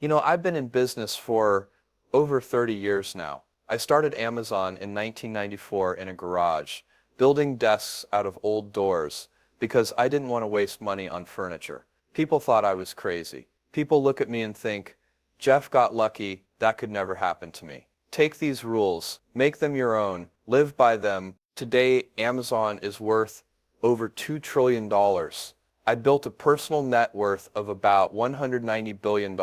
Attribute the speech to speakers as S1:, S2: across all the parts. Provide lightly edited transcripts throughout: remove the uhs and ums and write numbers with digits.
S1: I've been in business for over 30 years now. I started Amazon in 1994 in a garage, building desks out of old doors because I didn't want to waste money on furniture. People thought I was crazy. People look at me and think, Jeff got lucky, that could never happen to me. Take these rules, make them your own, live by them. Today, Amazon is worth over $2 trillion. I built a personal net worth of about $190 billion.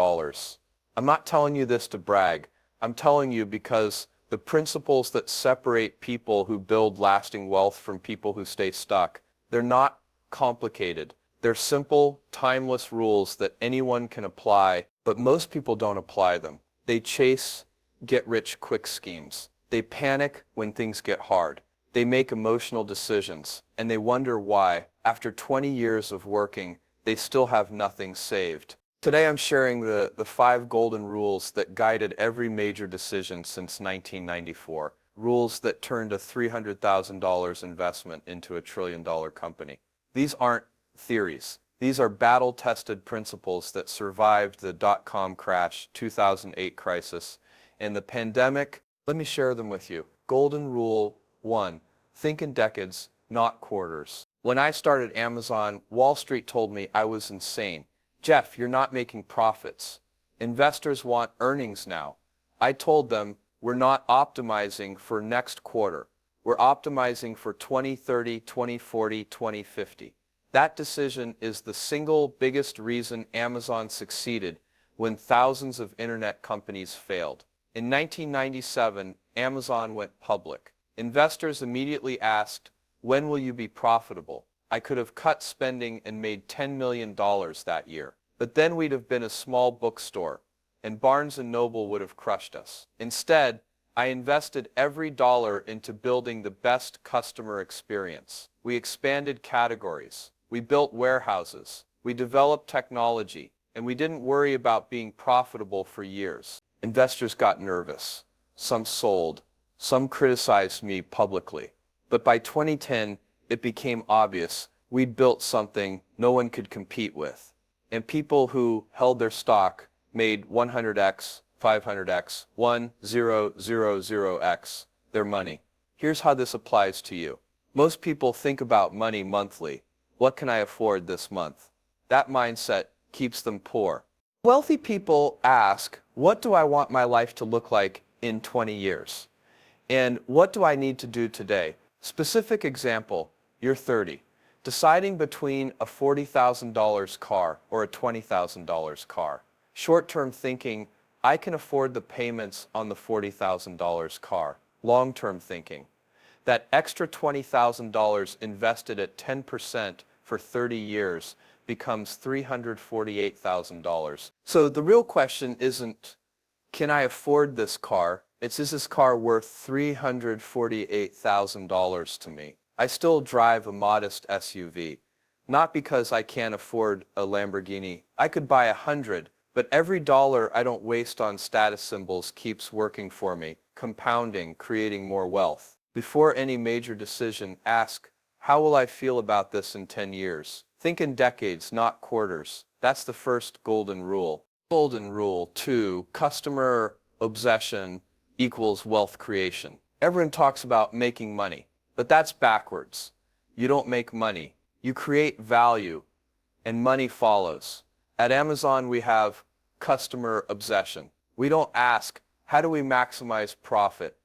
S1: I'm not telling you this to brag. I'm telling you because the principles that separate people who build lasting wealth from people who stay stuck, they're not complicated. They're simple, timeless rules that anyone can apply, but most people don't apply them. They chase get-rich-quick schemes. They panic when things get hard. They make emotional decisions, and they wonder why, after 20 years of working, they still have nothing saved. Today I'm sharing the 5 golden rules that guided every major decision since 1994. Rules that turned a $300,000 investment into a $1 trillion company. These aren't theories. These are battle-tested principles that survived the dot-com crash, 2008 crisis, and the pandemic. Let me share them with you. Golden Rule 1. Think in decades, not quarters. When I started Amazon, Wall Street told me I was insane. Jeff, you're not making profits. Investors want earnings now. I told them, we're not optimizing for next quarter. We're optimizing for 2030, 2040, 2050. That decision is the single biggest reason Amazon succeeded when thousands of internet companies failed. In 1997, Amazon went public. Investors immediately asked, when will you be profitable? I could have cut spending and made $10 million that year. But then we'd have been a small bookstore, and Barnes & Noble would have crushed us. Instead, I invested every dollar into building the best customer experience. We expanded categories. We built warehouses. We developed technology. And we didn't worry about being profitable for years. Investors got nervous. Some sold. Some criticized me publicly. But by 2010, it became obvious we'd built something no one could compete with. And people who held their stock made 100x, 500x, 1000x their money. Here's how this applies to you. Most people think about money monthly. What can I afford this month? That mindset keeps them poor. Wealthy people ask, what do I want my life to look like in 20 years? And what do I need to do today? Specific example, you're 30. Deciding between a $40,000 car or a $20,000 car. Short-term thinking, I can afford the payments on the $40,000 car. Long-term thinking, that extra $20,000 invested at 10% for 30 years becomes $348,000. So the real question isn't, can I afford this car? It's, is this car worth $348,000 to me? I still drive a modest SUV. Not because I can't afford a Lamborghini. I could buy 100, but every dollar I don't waste on status symbols keeps working for me, compounding, creating more wealth. Before any major decision, ask, how will I feel about this in 10 years? Think in decades, not quarters. That's the first golden rule. Golden Rule 2, customer obsession equals wealth creation. Everyone talks about making money, but that's backwards. You don't make money. You create value, and money follows. At Amazon, we have customer obsession. We don't ask, how do we maximize profit?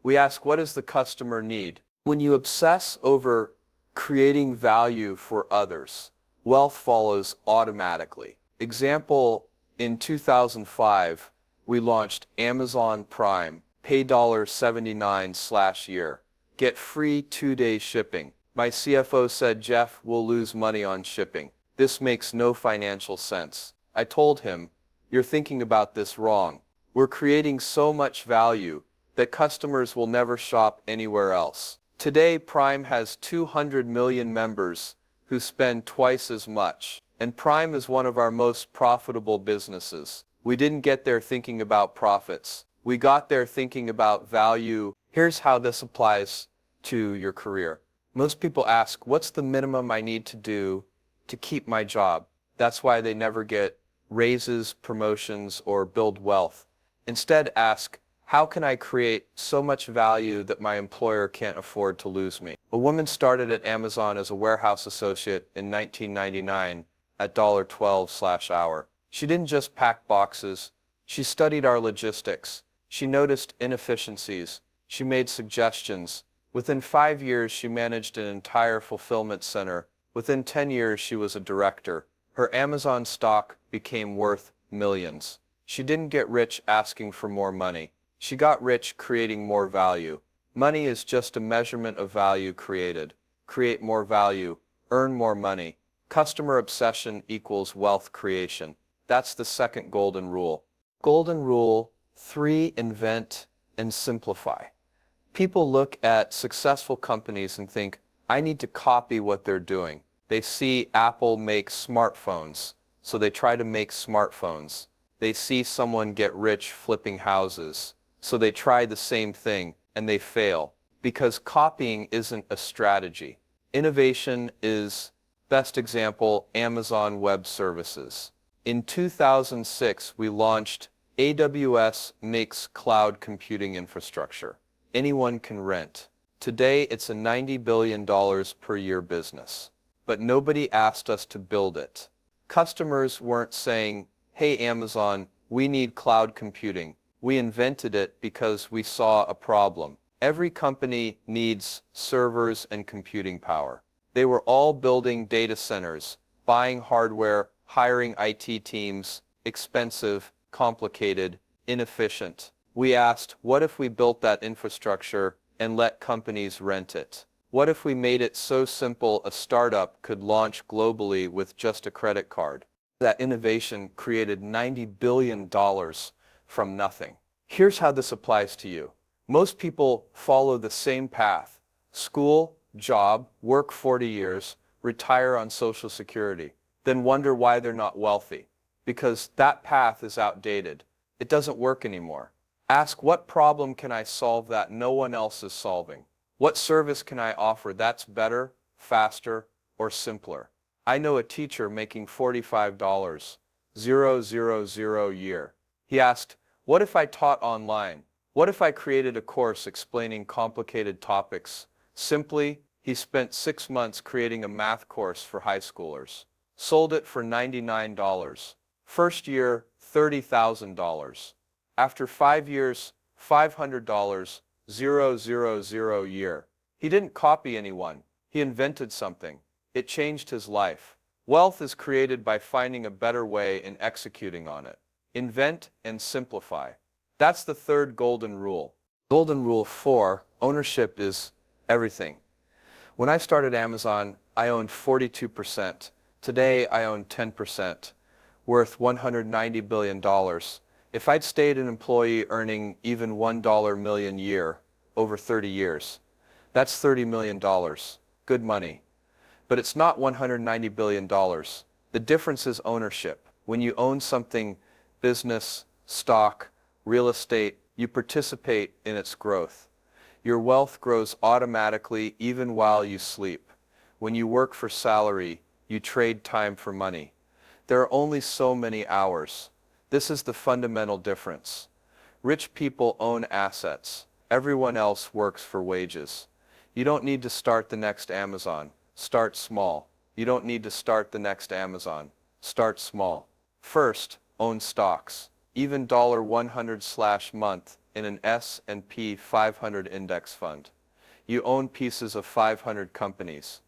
S1: We ask, what does the customer need? When you obsess over creating value for others, wealth follows automatically. Example, in 2005, we launched Amazon Prime, pay $79/year. Get free 2-day shipping. My CFO said, Jeff, we'll lose money on shipping. This makes no financial sense. I told him, you're thinking about this wrong. We're creating so much value that customers will never shop anywhere else. Today, Prime has 200 million members who spend twice as much. And Prime is one of our most profitable businesses. We didn't get there thinking about profits. We got there thinking about value. Here's how this applies to your career. Most people ask, what's the minimum I need to do to keep my job? That's why they never get raises, promotions, or build wealth. Instead, ask, how can I create so much value that my employer can't afford to lose me? A woman started at Amazon as a warehouse associate in 1999 at $12/hour. She didn't just pack boxes. She studied our logistics. She noticed inefficiencies. She made suggestions. Within 5 years, she managed an entire fulfillment center. Within 10 years, she was a director. Her Amazon stock became worth millions. She didn't get rich asking for more money. She got rich creating more value. Money is just a measurement of value created. Create more value, earn more money. Customer obsession equals wealth creation. That's the second golden rule. Golden rule 3, invent and simplify. People look at successful companies and think, I need to copy what they're doing. They see Apple make smartphones, so they try to make smartphones. They see someone get rich flipping houses, so they try the same thing and they fail, because copying isn't a strategy. Innovation is, best example, Amazon Web Services. In 2006, we launched AWS makes cloud computing infrastructure. Anyone can rent. Today, it's a $90 billion per year business. But nobody asked us to build it. Customers weren't saying, hey Amazon, we need cloud computing. We invented it because we saw a problem. Every company needs servers and computing power. They were all building data centers, buying hardware, hiring IT teams, expensive, complicated, inefficient. We asked, what if we built that infrastructure and let companies rent it? What if we made it so simple a startup could launch globally with just a credit card? That innovation created $90 billion from nothing. Here's how this applies to you. Most people follow the same path. School, job, work 40 years, retire on Social Security, then wonder why they're not wealthy. Because that path is outdated. It doesn't work anymore. Ask, what problem can I solve that no one else is solving? What service can I offer that's better, faster, or simpler? I know a teacher making $45,000 a year. He asked, what if I taught online? What if I created a course explaining complicated topics? Simply, he spent 6 months creating a math course for high schoolers. Sold it for $99. First year, $30,000. After 5 years, $500, a year. He didn't copy anyone. He invented something. It changed his life. Wealth is created by finding a better way and executing on it. Invent and simplify. That's the third golden rule. Golden rule 4, ownership is everything. When I started Amazon, I owned 42%. Today, I own 10%, worth $190 billion. If I'd stayed an employee earning even $1 million a year over 30 years, that's $30 million. Good money. But it's not $190 billion. The difference is ownership. When you own something, business, stock, real estate, you participate in its growth. Your wealth grows automatically even while you sleep. When you work for salary, you trade time for money. There are only so many hours. This is the fundamental difference. Rich people own assets. Everyone else works for wages. You don't need to start the next Amazon. Start small. You don't need to start the next Amazon. Start small. First, own stocks. Even $100/month in an S&P 500 index fund. You own pieces of 500 companies.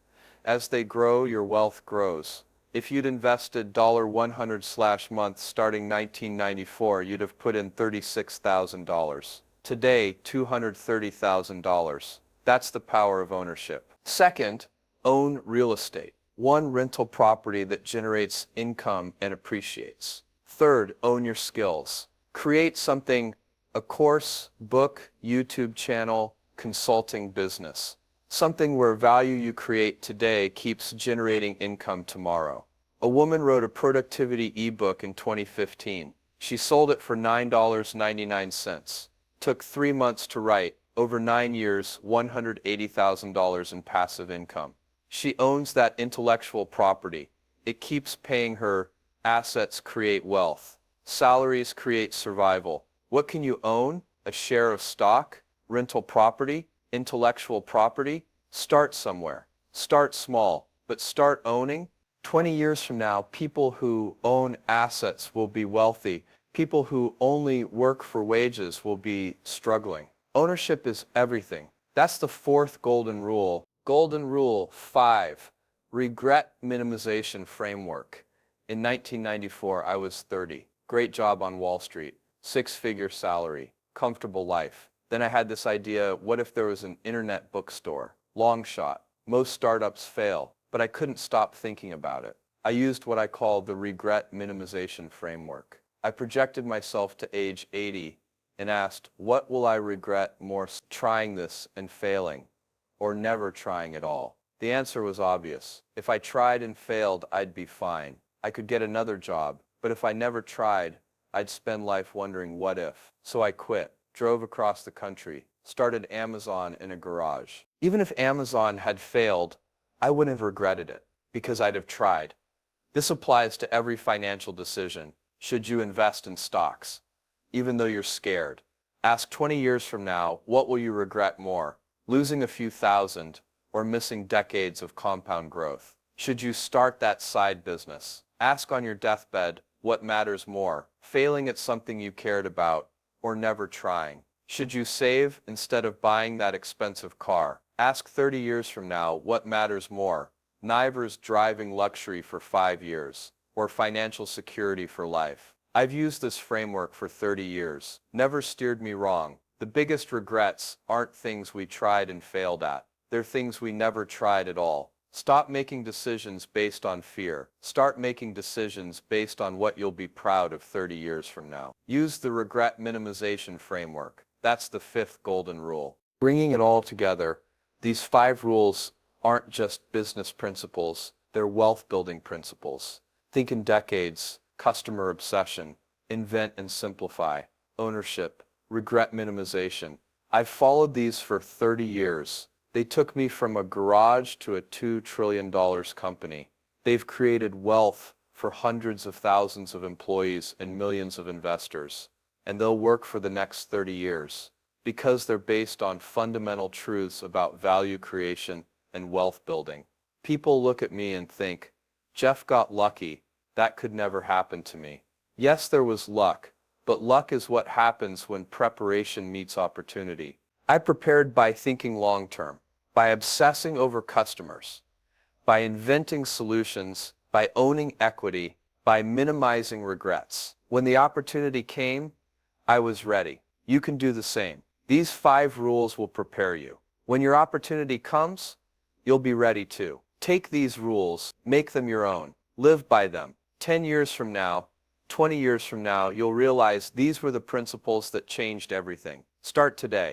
S1: As they grow, your wealth grows. If you'd invested $100/month starting 1994, you'd have put in $36,000. Today, $230,000. That's the power of ownership. Second, own real estate. One rental property that generates income and appreciates. Third, own your skills. Create something, a course, book, YouTube channel, consulting business. Something where value you create today keeps generating income tomorrow. A woman wrote a productivity ebook in 2015. She sold it for $9.99. Took 3 months to write. Over 9 years, $180,000 in passive income. She owns that intellectual property. It keeps paying her Assets create wealth. Salaries create survival. What can you own? A share of stock, rental property, intellectual property? Start somewhere. Start small, but start owning. 20 years from now, people who own assets will be wealthy. People who only work for wages will be struggling. Ownership is everything. That's the fourth golden rule. Golden rule 5, regret minimization framework. In 1994, I was 30. Great job on Wall Street. 6-figure salary. Comfortable life. Then I had this idea, what if there was an internet bookstore? Long shot. Most startups fail, but I couldn't stop thinking about it. I used what I call the regret minimization framework. I projected myself to age 80 and asked, what will I regret more, trying this and failing, or never trying at all? The answer was obvious. If I tried and failed, I'd be fine. I could get another job, but if I never tried, I'd spend life wondering what if. So I quit, drove across the country, started Amazon in a garage. Even if Amazon had failed, I wouldn't have regretted it, because I'd have tried. This applies to every financial decision. Should you invest in stocks? Even though you're scared. Ask 20 years from now, what will you regret more? Losing a few thousand, or missing decades of compound growth? Should you start that side business? Ask on your deathbed, what matters more? Failing at something you cared about, or never trying? Should you save instead of buying that expensive car? Ask 30 years from now, what matters more? Neither's driving luxury for 5 years, or financial security for life. I've used this framework for 30 years. Never steered me wrong. The biggest regrets aren't things we tried and failed at. They're things we never tried at all. Stop making decisions based on fear. Start making decisions based on what you'll be proud of 30 years from now. Use the regret minimization framework. That's the 5th golden rule. Bringing it all together, these 5 rules aren't just business principles, they're wealth-building principles. Think in decades, customer obsession, invent and simplify, ownership, regret minimization. I've followed these for 30 years. They took me from a garage to a $2 trillion company. They've created wealth for hundreds of thousands of employees and millions of investors. And they'll work for the next 30 years because they're based on fundamental truths about value creation and wealth building. People look at me and think, Jeff got lucky. That could never happen to me. Yes, there was luck, but luck is what happens when preparation meets opportunity. I prepared by thinking long-term, by obsessing over customers, by inventing solutions, by owning equity, by minimizing regrets. When the opportunity came, I was ready. You can do the same. These 5 rules will prepare you. When your opportunity comes, you'll be ready too. Take these rules, make them your own, live by them. 10 years from now, 20 years from now, you'll realize these were the principles that changed everything. Start today.